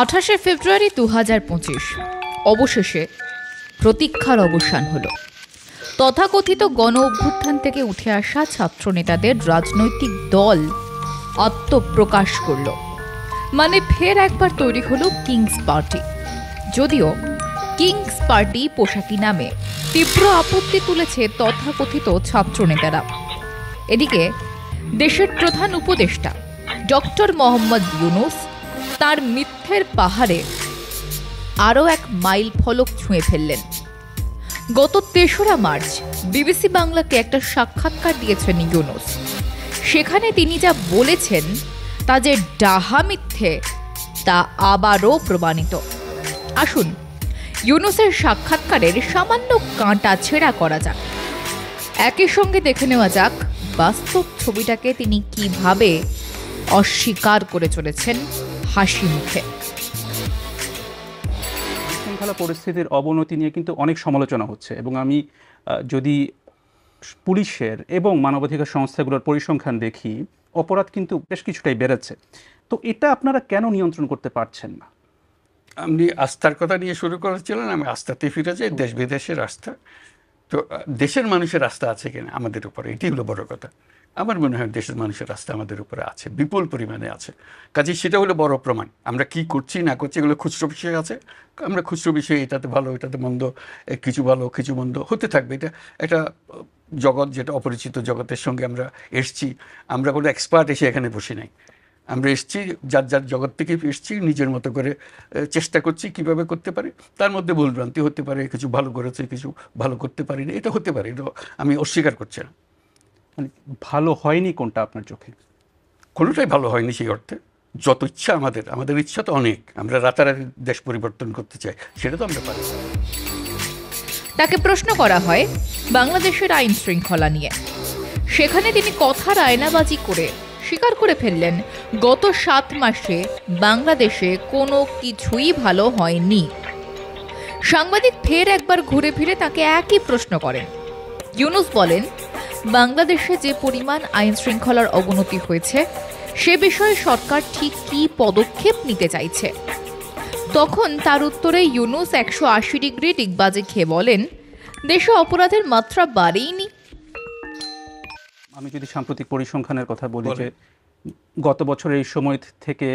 28শে ফেব্রুয়ারি 2025 অবশেষে প্রতীক্ষার অবসান হলো। তথাকথিত গণ অভ্যুত্থান থেকে উঠে আসা ছাত্র নেতাদের রাজনৈতিক দল আত্মপ্রকাশ করল, মানে ফের একবার তৈরি হলো কিংস পার্টি। যদিও কিংস পার্টি পোশাকি নামে তীব্র আপত্তি তুলেছে তথাকথিত ছাত্র নেতারা। এদিকে দেশের প্রধান উপদেষ্টা ডক্টর মোহাম্মদ ইউনূস তার মিথ্যের পাহাড়ে আরও এক মাইল ফলক ছুঁয়ে ফেললেন। গত ৩রা মার্চ বিবিসি বাংলাকে একটা সাক্ষাৎকার দিয়েছেন ইউনূস। সেখানে তিনি যা বলেছেন তা যে ডাহা মিথ্যে তা আবারও প্রমাণিত। আসুন ইউনূসের সাক্ষাৎকারের সামান্য কাঁটা ছেঁড়া করা যাক। একই সঙ্গে দেখে নেওয়া যাক বাস্তব ছবিটাকে তিনি কিভাবে অস্বীকার করে চলেছেন হাসি মুখে। শৃঙ্খলা পরিস্থিতির অবনতি নিয়ে কিন্তু অনেক সমালোচনা হচ্ছে এবং আমি যদি পুলিশের এবং মানবাধিকার সংস্থাগুলোর পরিসংখ্যান দেখি, অপরাধ কিন্তু বেশ কিছুটাই বেড়েছে। তো এটা আপনারা কেন নিয়ন্ত্রণ করতে পারছেন না? আপনি আস্থার কথা নিয়ে শুরু করেছিলেন, আমি আস্থাতে ফিরে যাই। দেশ বিদেশের আস্থা, তো দেশের মানুষের আস্থা আছে কিনা আমাদের উপরে, এটি হলো বড় কথা। আমার মনে হয় দেশের মানুষের আস্থা আমাদের উপরে আছে, বিপুল পরিমাণে আছে। কাজে সেটা হলো বড় প্রমাণ। আমরা কি করছি না করছি এগুলো খুচরো বিষয় আছে। আমরা খুচরো বিষয়ে এটাতে ভালো এটাতে মন্দ, কিছু ভালো কিছু মন্দ হতে থাকবে। এটা একটা জগৎ, যেটা অপরিচিত জগতের সঙ্গে আমরা এসছি। আমরা কোনো এক্সপার্ট এসে এখানে বসে নাই। আমরা এসছি যার যার জগৎ থেকে এসছি, নিজের মতো করে চেষ্টা করছি কিভাবে করতে পারি। তার মধ্যে ভুলভ্রান্তি হতে পারে, কিছু ভালো করেছে কিছু ভালো করতে পারিনি, এটা হতে পারে, এটা আমি অস্বীকার করছি না। মানে ভালো হয়নি কোনটা আপনার চোখে? কোনোটাই ভালো হয়নি সেই অর্থে। যত ইচ্ছা আমাদের ইচ্ছা তো অনেক, আমরা রাতারাতি দেশ পরিবর্তন করতে চাই, সেটা তো আমরা পারি। তাকে প্রশ্ন করা হয় বাংলাদেশের আইন শৃঙ্খলা নিয়ে। সেখানে তিনি কথার আয়নাবাজি করে স্বীকার করে ফেললেন গত 7 মাসে বাংলাদেশে কোনো কিছুই ভালো হয়নি। সাংবাদিক ফের একবার ঘুরে ফিরে তাকে একই প্রশ্ন করেন। ইউনূস বলেন, বাংলাদেশে যে পরিমাণ আইন শৃঙ্খলার অবনতি হয়েছে সে বিষয়ে সরকার ঠিক কী পদক্ষেপ নিতে চাইছে। তখন তার উত্তরে ইউনূস 180 ডিগ্রি ডিগবাজি খেয়ে বলেন, দেশে অপরাধের মাত্রা বাড়েইনি। আমি যদি সাম্প্রতিক পরিসংখ্যানের কথা বলি, যে গত বছরের এই সময় থেকে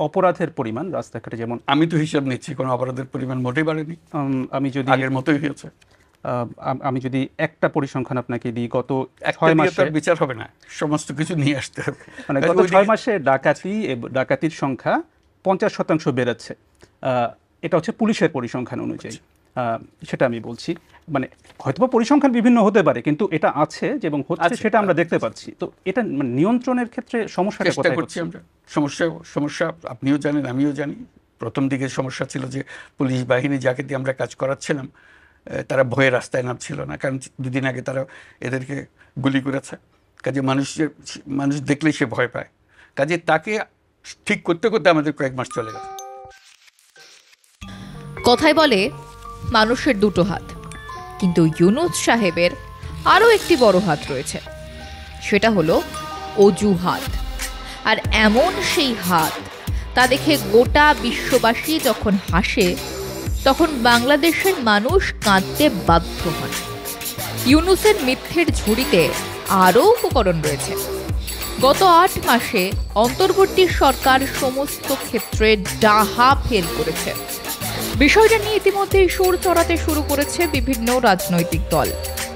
অপরাধের পরিমাণ রাস্তাঘাটে, যেমন আমি তো হিসাব নিচ্ছি, কোনো অপরাধের পরিমাণ মোটেই বাড়েনি। আমি যদি আগের মতোই হয়েছে। আমি যদি একটা পরিসংখ্যান আপনাকে দিই, গত 6 মাসে বিচার হবে না, সমস্ত কিছু নিয়ে আসতে হবে। মানে গত 6 মাসে ডাকাতির সংখ্যা 50% বেড়েছে। এটা হচ্ছে পুলিশের পরিসংখ্যান অনুযায়ী, সেটা আমি বলছি। মানে হয়তোবা পরিসংখ্যান বিভিন্ন হতে পারে, কিন্তু এটা আছে এবং হচ্ছে সেটা আমরা দেখতে পাচ্ছি। তো এটা নিয়ন্ত্রণের ক্ষেত্রে সমস্যাটা কোথায় করছি আমরা? সমস্যা আপনিও জানেন, আমিও জানি। প্রথম দিকে সমস্যা ছিল যে পুলিশ বাহিনী যাকে দিয়ে আমরা কাজ করাচ্ছিলাম তারা ভয়ে রাস্তায় নামছিল না, কারণ 2 দিন আগে তারা এদেরকে গুলি করেছে। কাজে মানুষ দেখলেই সে ভয় পায়। কাজে তাকে ঠিক করতে করতে আমাদের কয়েক মাস চলে গেছে। কথায় বলে মানুষের 2টো হাত, কিন্তু ইউনূস সাহেবের আরও একটি বড় হাত রয়েছে, সেটা হলো অজুহাত। আর এমন সেই হাত, তা দেখে গোটা বিশ্ববাসী যখন হাসে তখন বাংলাদেশের মানুষ কাঁদতে বাধ্য হন। ইউনূসের মিথ্যের ঝুড়িতে আরও উপকরণ রয়েছে। গত 8 মাসে অন্তর্বর্তী সরকার সমস্ত ক্ষেত্রে ডাহা ফেল করেছে। বিষয়টা নিয়ে ইতিমধ্যেই সুর চড়াতে শুরু করেছে বিভিন্ন রাজনৈতিক দল,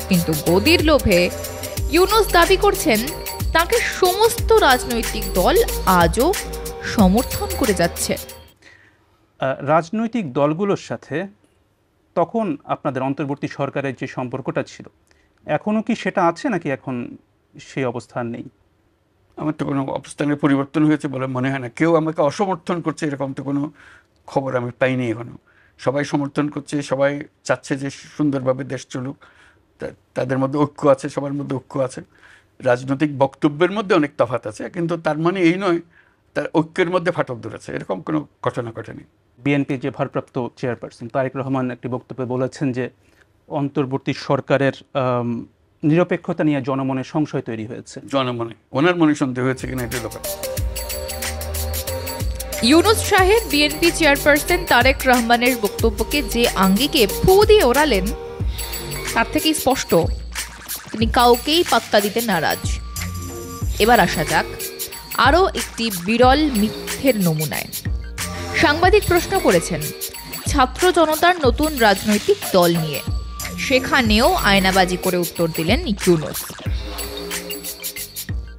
কিন্তু গদির লোভে ইউনূস দাবি করছেন তাকে সমস্ত রাজনৈতিক দল আজও সমর্থন করে যাচ্ছে। রাজনৈতিক দলগুলোর সাথে তখন আপনাদের অন্তর্বর্তী সরকারের যে সম্পর্কটা ছিল, এখনও কি সেটা আছে নাকি এখন সেই অবস্থান নেই? আমার তো কোনো অবস্থানের পরিবর্তন হয়েছে বলে মনে হয় না। কেউ আমাকে অসমর্থন করছে এরকম তো কোনো খবর আমি পাইনি এখনো। সবাই সমর্থন করছে, সবাই চাচ্ছে যে সুন্দরভাবে দেশ চলুক। তাদের মধ্যে ঐক্য আছে, সবার মধ্যে ঐক্য আছে। রাজনৈতিক বক্তব্যের মধ্যে অনেক তফাৎ আছে, কিন্তু তার মানে এই নয় তার ঐক্যের মধ্যে ফাটল ধরেছে, এরকম কোনো ঘটনা ঘটেনি। বিএনপির যে ভারপ্রাপ্ত চেয়ারপারসন তারেক রহমান একটি বক্তব্যে বলেছেন যে অন্তর্বর্তী সরকারের নিরপেক্ষতা নিয়ে জনমনে সংশয় তৈরি হয়েছে। ওনার মনে সন্দেহ হয়েছে কিনা এটা ব্যাপার। ইউনূস সাহেব বিএনপি চেয়ারপারসন তারেক রহমানের বক্তব্যকে যে আঙ্গিকে ফু দিয়ে ওড়ালেন তার থেকেই স্পষ্ট তিনি কাউকেই পাত্তা দিতে নারাজ। এবার আসা যাক আরও একটি বিরল মিথ্যের নমুনায়। সাংবাদিক প্রশ্ন করেছেন ছাত্র জনতার নতুন রাজনৈতিক দল নিয়ে, সেখানেও আয়নাবাজি করে উত্তর দিলেন ইউনূস।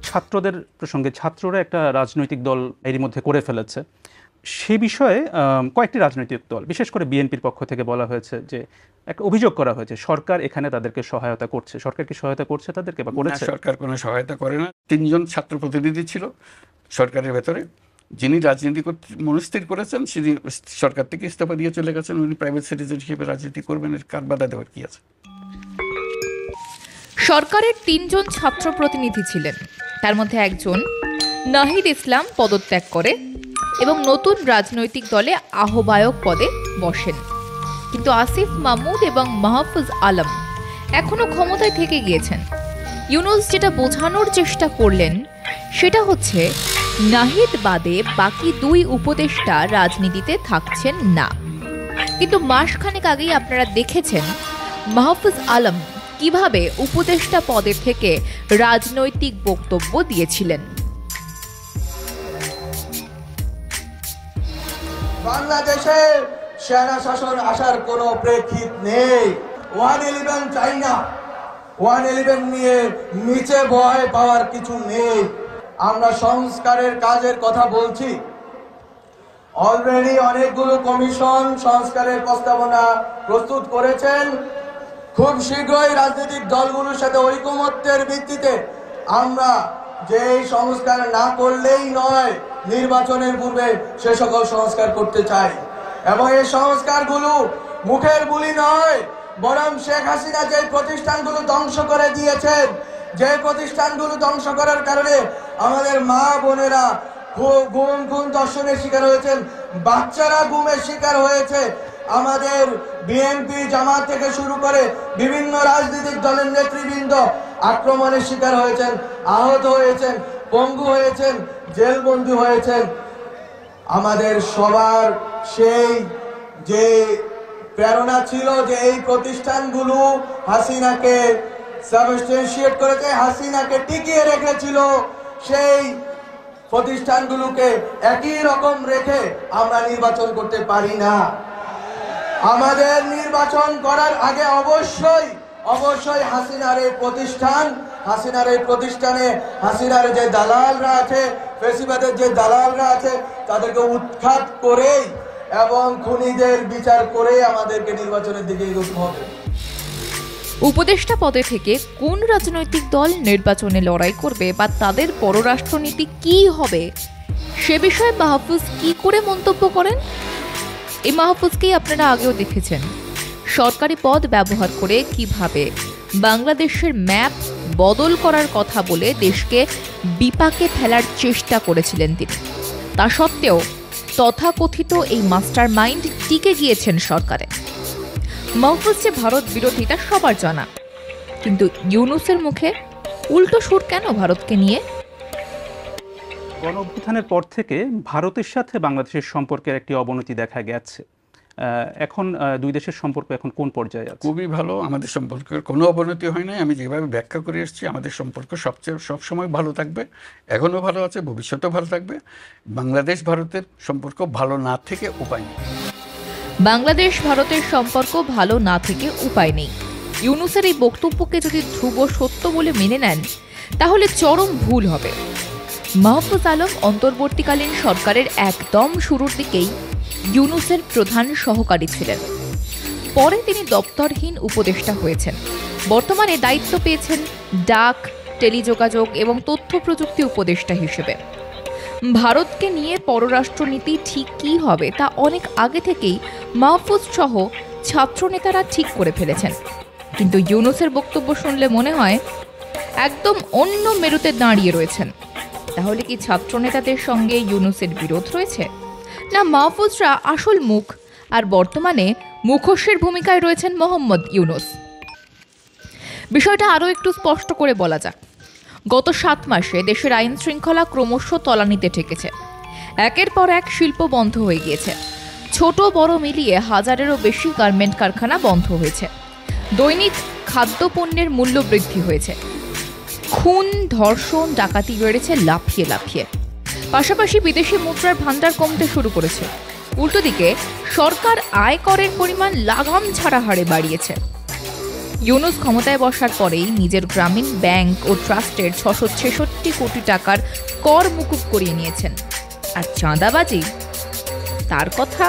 ছাত্রদের প্রসঙ্গে, ছাত্ররা একটা রাজনৈতিক দল এরই মধ্যে করে ফেলেছে। সে বিষয়ে কয়েকটি রাজনৈতিক দল, বিশেষ করে বিএনপির পক্ষ থেকে বলা হয়েছে যে একটা অভিযোগ করা হয়েছে সরকার এখানে তাদেরকে সহায়তা করছে। সরকার কি সহায়তা করছে তাদেরকে বা করেছে? সরকার কোনো সহায়তা করে না। 3 জন ছাত্র প্রতিনিধি ছিল সরকারের ভেতরে, যিনি রাজনীতি মনস্থির করেছেন তিনি সরকার থেকে ইস্তফা দিয়ে চলে গেছেন। উনি প্রাইভেট সিটিজেন হিসেবে রাজনীতি করবেন, এর কার বাধা দেওয়ার কি আছে? সরকারের 3 জন ছাত্র প্রতিনিধি ছিলেন, তার মধ্যে একজন নাহিদ ইসলাম পদত্যাগ করে এবং নতুন রাজনৈতিক দলে আহ্বায়ক পদে বসেন। কিন্তু আসিফ মাহমুদ এবং মাহফুজ আলম এখনো ক্ষমতায় থেকে গিয়েছেন। ইউনূস যেটা বোঝানোর চেষ্টা করলেন সেটা হচ্ছে নাহিদ বাদে বাকি 2 উপদেষ্টা রাজনীতিতে থাকছেন না। কিন্তু মাসখানেক আগেই আপনারা দেখেছেন মাহফুজ আলম কিভাবে উপদেষ্টা পদে থেকে রাজনৈতিক বক্তব্য দিয়েছিলেন। বাংলাদেশে সেনা শাসন আসার কোনো প্রেক্ষিত নেই। 111 চাই না, 111 নিয়ে নিচে ভয় পাওয়ার কিছু নেই। আমরা সংস্কারের কাজের কথা বলছি। অলরেডি অনেকগুলো কমিশন সংস্কারের প্রস্তাবনা প্রস্তুত করেছেন। খুব শীঘ্রই রাজনৈতিক দলগুলোর সাথে ঐকমত্যের ভিত্তিতে আমরা যে সংস্কার না করলেই নয়, নির্বাচনের পূর্বে সে সকল সংস্কার করতে চাই। এবং এই সংস্কারগুলো মুখের বুলি নয়, বরং শেখ হাসিনা যে প্রতিষ্ঠানগুলো ধ্বংস করে দিয়েছেন, যে প্রতিষ্ঠানগুলো ধ্বংস করার কারণে আমাদের মা বোনেরা গুম দর্শনের শিকার হয়েছেন, বাচ্চারা গুমের শিকার হয়েছে, আমাদের বিএনপি জামাত থেকে শুরু করে বিভিন্ন রাজনৈতিক দলের নেতৃবৃন্দ আক্রমণের শিকার হয়েছেন, আহত হয়েছেন, পঙ্গু হয়েছেন, জেলবন্দী হয়েছেন। আমাদের সবার সেই যে প্রেরণা ছিল যে এই প্রতিষ্ঠানগুলো হাসিনাকে সাবস্টেনশিয়েট করেছে, হাসিনাকে টিকিয়ে রেখেছিল, সেই প্রতিষ্ঠানগুলোকে একই রকম রেখে আমরা নির্বাচন করতে পারি না। আমাদের নির্বাচন করার আগে অবশ্যই হাসিনার এই প্রতিষ্ঠানে হাসিনার যে দালালরা আছে, ফেসিবাদের যে দালালরা আছে, তাদেরকে উৎখাত করেই এবং খুনিদের বিচার করে আমাদেরকে নির্বাচনের দিকে এগোতে হবে। উপদেষ্টা পদে থেকে কোন রাজনৈতিক দল নির্বাচনে লড়াই করবে বা তাদের পররাষ্ট্রনীতি কি হবে সে বিষয়ে মাহফুজ কি করে মন্তব্য করেন? এই মাহফুজকেই আপনারা আগেও দেখেছেন সরকারি পদ ব্যবহার করে কিভাবে বাংলাদেশের ম্যাপ বদল করার কথা বলে দেশকে বিপাকে ফেলার চেষ্টা করেছিলেন তিনি। তা সত্ত্বেও তথাকথিত এই মাস্টার মাইন্ড টিকে গিয়েছেন সরকারে। মাহফুজ যে ভারত বিরোধী তা সবার জানা, কিন্তু ইউনূসের মুখে উল্টো সুর কেন ভারতকে নিয়ে? গণ অভ্যুত্থানের পর থেকে ভারতের সাথে বাংলাদেশের সম্পর্কের একটি অবনতি দেখা গেছে। এখন 2 দেশের সম্পর্ক এখন কোন পর্যায়ে আছে? খুবই ভালো, আমাদের সম্পর্কের কোনো অবনতি হয় নাই। আমি যেভাবে ব্যাখ্যা করে এসেছি, আমাদের সম্পর্ক সবসময় ভালো থাকবে, এখনও ভালো আছে, ভবিষ্যতেও ভালো থাকবে। বাংলাদেশ ভারতের সম্পর্ক ভালো না থেকে উপায় নেই। বাংলাদেশ ভারতের সম্পর্ক ভালো না থেকে উপায় নেই। ইউনূসের এই বক্তব্যকে যদি ধ্রুব সত্য বলে মেনে নেন তাহলে চরম ভুল হবে। মাহফুজ আলম অন্তর্বর্তীকালীন সরকারের একদম শুরুর দিকেই ইউনূসের প্রধান সহকারী ছিলেন। পরে তিনি দপ্তরহীন উপদেষ্টা হয়েছেন। বর্তমানে দায়িত্ব পেয়েছেন ডাক, টেলিযোগাযোগ এবং তথ্য প্রযুক্তি উপদেষ্টা হিসেবে। ভারতকে নিয়ে পররাষ্ট্রনীতি ঠিক কী হবে তা অনেক আগে থেকেই মাহফুজ সহ ছাত্রনেতারা ঠিক করে ফেলেছেন। কিন্তু ইউনূসের বক্তব্য শুনলে মনে হয় একদম অন্য মেরুতে দাঁড়িয়ে রয়েছেন। তাহলে কি ছাত্রনেতাদের সঙ্গে ইউনূসের বিরোধ রয়েছে, না মাহফুজরা আসল মুখ আর বর্তমানে মুখোশের ভূমিকায় রয়েছেন মোহাম্মদ ইউনূস? বিষয়টা আরও একটু স্পষ্ট করে বলা যাক। গত 7 মাসে দেশের আইন শৃঙ্খলা ক্রমশ তলানিতে ঠেকেছে। একের পর এক শিল্প বন্ধ হয়ে গিয়েছে। ছোট বড় মিলিয়ে হাজারেরও বেশি গার্মেন্ট কারখানা বন্ধ হয়েছে। দৈনিক খাদ্যপণ্যের মূল্য বৃদ্ধি হয়েছে। খুন, ধর্ষণ, ডাকাতি বেড়েছে লাফিয়ে লাফিয়ে। পাশাপাশি বিদেশি মুদ্রার ভান্ডার কমতে শুরু করেছে। উল্টো দিকে সরকার আয়করের পরিমাণ লাগাম ছাড়া হারে বাড়িয়েছে। ইউনূস ক্ষমতায় বসার পরেই নিজের গ্রামীণ ব্যাংক ও ট্রাস্টের 666 কোটি টাকার কর মুকুব করিয়ে নিয়েছেন। আর চাঁদাবাজি, তার কথা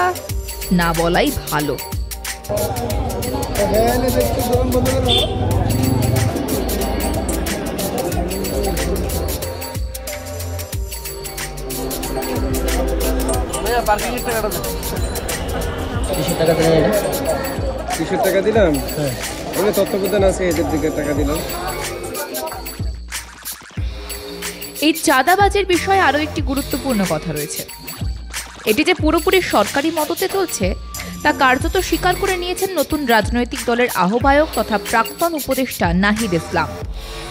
না বলাই ভালো। কিসের টাকা দিলাম? হ্যাঁ, তত্ত্বাবধান আছে, এদের দিকে টাকা দিলাম। এই চাঁদাবাজির বিষয়ে আরও একটি গুরুত্বপূর্ণ কথা রয়েছে। এটি যে পুরোপুরি সরকারি মদতে চলছে তা কার্যত স্বীকার করে নিয়েছেন নতুন রাজনৈতিক দলের আহ্বায়ক তথা প্রাক্তন উপদেষ্টা নাহিদ ইসলাম।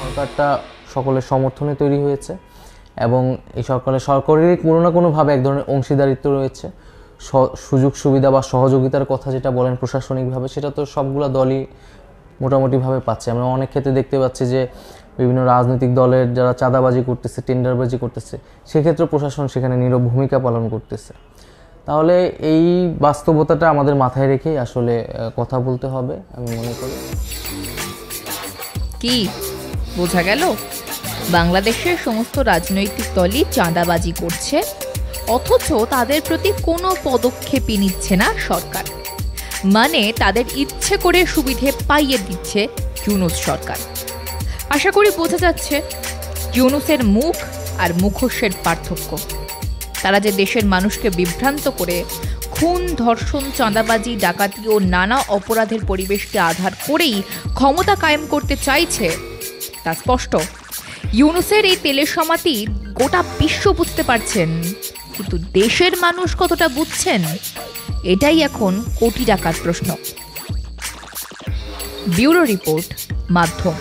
সরকারটা সকলের সমর্থনে তৈরি হয়েছে এবং এই সরকারের কোনো না কোনোভাবে এক ধরনের অংশীদারিত্ব রয়েছে। সুযোগ সুবিধা বা সহযোগিতার কথা যেটা বলেন প্রশাসনিকভাবে, সেটা তো সবগুলো দলই মোটামুটিভাবে পাচ্ছে। আমরা অনেক ক্ষেত্রে দেখতে পাচ্ছি যে বিভিন্ন রাজনৈতিক দলের যারা চাঁদাবাজি করতেছে, টেন্ডারবাজি করতেছে, সেক্ষেত্রে প্রশাসন সেখানে নীরব ভূমিকা পালন করতেছে। তাহলে এই বাস্তবতাটা আমাদের মাথায় রেখেই আসলে কথা বলতে হবে আমি মনে করি। কি বোঝা গেল? বাংলাদেশের সমস্ত রাজনৈতিক দলই চাঁদাবাজি করছে, অথচ তাদের প্রতি কোনো পদক্ষেপই নিচ্ছে না সরকার। মানে তাদের ইচ্ছে করে সুবিধে পাইয়ে দিচ্ছে ইউনূস সরকার। আশা করি বোঝা যাচ্ছে ইউনূসের মুখ আর মুখোশের পার্থক্য। তারা যে দেশের মানুষকে বিভ্রান্ত করে খুন, ধর্ষণ, চাঁদাবাজি, ডাকাতি ও নানা অপরাধের পরিবেশকে আধার করেই ক্ষমতা কায়েম করতে চাইছে তা স্পষ্ট। ইউনূসের এই তেলের সমাধি গোটা বিশ্ব বুঝতে পারছেন, কিন্তু দেশের মানুষ কতটা বুঝছেন এটাই এখন কোটি টাকার প্রশ্ন। ব্যুরো রিপোর্ট, মাধ্যম।